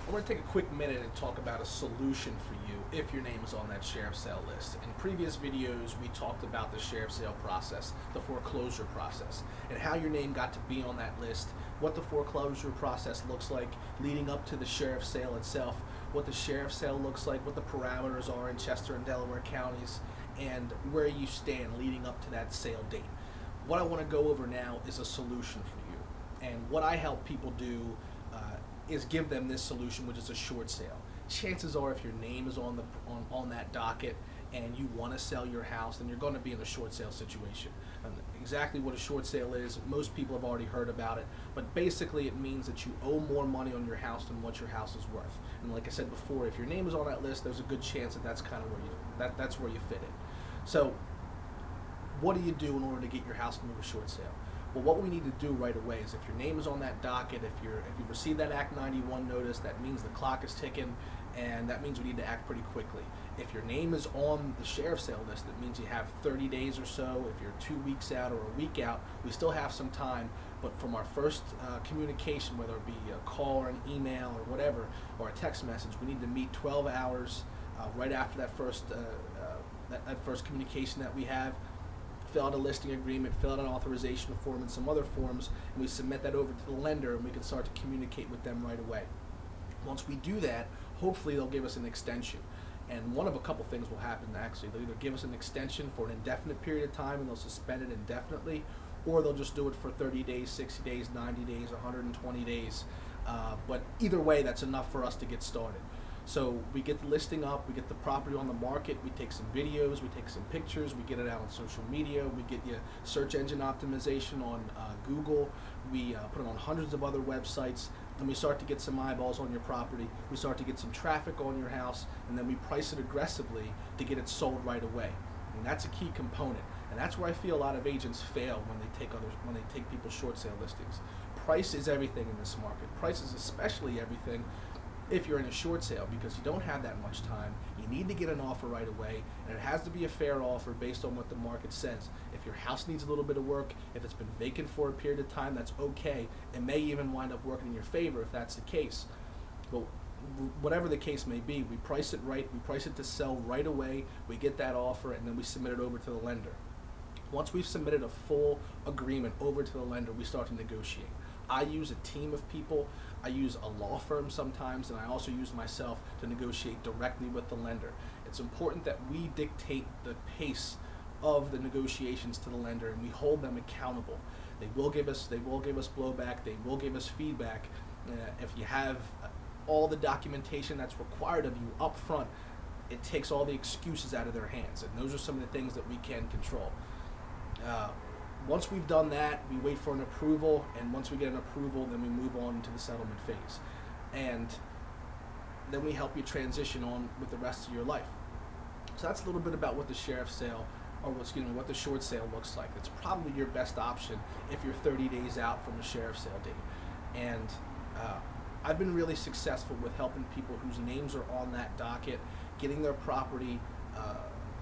I want to take a quick minute and talk about a solution for you if your name is on that sheriff's sale list. In previous videos, we talked about the sheriff's sale process, the foreclosure process, and how your name got to be on that list, what the foreclosure process looks like leading up to the sheriff's sale itself, what the sheriff's sale looks like, what the parameters are in Chester and Delaware counties, and where you stand leading up to that sale date. What I want to go over now is a solution for you. And what I help people do is give them this solution, which is a short sale. Chances are, if your name is on that docket and you want to sell your house, then you're going to be in a short sale situation. And exactly what a short sale is, most people have already heard about it, but basically it means that you owe more money on your house than what your house is worth. And like I said before, if your name is on that list, there's a good chance that that's kind of where that's where you fit in. So what do you do in order to get your house into a short sale? Well, what we need to do right away is, if your name is on that docket, if you receive that Act 91 notice, that means the clock is ticking, and that means we need to act pretty quickly. If your name is on the sheriff's sale list, that means you have 30 days or so. If you're 2 weeks out or a week out, we still have some time. But from our first communication, whether it be a call or an email or whatever, or a text message, we need to meet 12 hours right after that first communication that we have. Fill out a listing agreement, fill out an authorization form and some other forms, and we submit that over to the lender, and we can start to communicate with them right away. Once we do that, hopefully they'll give us an extension. And one of a couple things will happen, actually. They'll either give us an extension for an indefinite period of time and they'll suspend it indefinitely, or they'll just do it for 30 days, 60 days, 90 days, 120 days. But either way, that's enough for us to get started. So we get the listing up, we get the property on the market, we take some videos, we take some pictures, we get it out on social media, we get you search engine optimization on Google, we put it on hundreds of other websites, and we start to get some eyeballs on your property, we start to get some traffic on your house, and then we price it aggressively to get it sold right away. And that's a key component. And that's where I feel a lot of agents fail when they take people's short sale listings. Price is everything in this market. Price is especially everything if you're in a short sale, because you don't have that much time. You need to get an offer right away, and it has to be a fair offer based on what the market says. If your house needs a little bit of work, if it's been vacant for a period of time, that's okay. It may even wind up working in your favor if that's the case. But whatever the case may be, we price it right, we price it to sell right away, we get that offer, and then we submit it over to the lender. Once we've submitted a full agreement over to the lender, we start to negotiate. I use a team of people. I use a law firm sometimes, and I also use myself to negotiate directly with the lender. It's important that we dictate the pace of the negotiations to the lender, and we hold them accountable. They will give us blowback. They will give us feedback. If you have all the documentation that's required of you up front, it takes all the excuses out of their hands, and those are some of the things that we can control. Once we've done that, we wait for an approval, and once we get an approval, then we move on to the settlement phase. And then we help you transition on with the rest of your life. So that's a little bit about what the sheriff's sale, what the short sale looks like. It's probably your best option if you're 30 days out from the sheriff's sale date. And I've been really successful with helping people whose names are on that docket, getting their property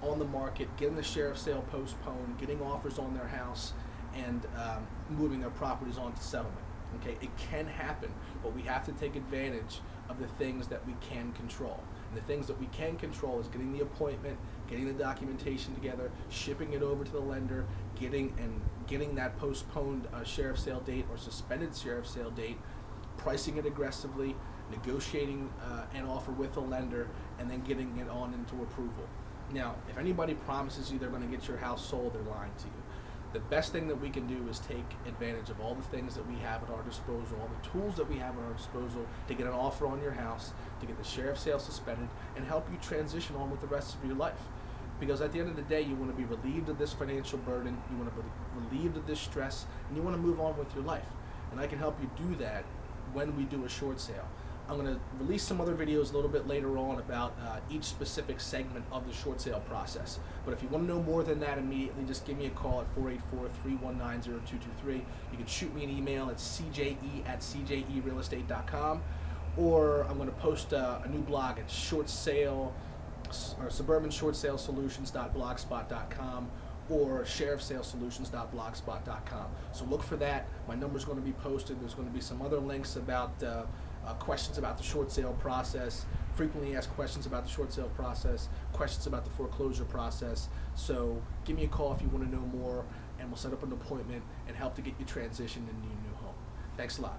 on the market, getting the sheriff's sale postponed, getting offers on their house, and moving their properties on to settlement. Okay, it can happen, but we have to take advantage of the things that we can control. And the things that we can control is getting the appointment, getting the documentation together, shipping it over to the lender, getting that postponed sheriff's sale date or suspended sheriff's sale date, pricing it aggressively, negotiating an offer with the lender, and then getting it on into approval. Now, if anybody promises you they're going to get your house sold, they're lying to you. The best thing that we can do is take advantage of all the things that we have at our disposal, all the tools that we have at our disposal to get an offer on your house, to get the sheriff's sale suspended, and help you transition on with the rest of your life. Because at the end of the day, you want to be relieved of this financial burden, you want to be relieved of this stress, and you want to move on with your life. And I can help you do that when we do a short sale. I'm going to release some other videos a little bit later on about each specific segment of the short sale process. But if you want to know more than that immediately, just give me a call at 484-319-0223. You can shoot me an email at cje@cjerealestate.com, or I'm going to post a new blog at suburbanshortsalesolutions.blogspot.com or sheriffsalesolutions.blogspot.com. So look for that. My number's going to be posted. There's going to be some other links about questions about the short sale process, frequently asked questions about the short sale process, questions about the foreclosure process. So give me a call if you want to know more, and we'll set up an appointment and help to get you transitioned into your new home. Thanks a lot.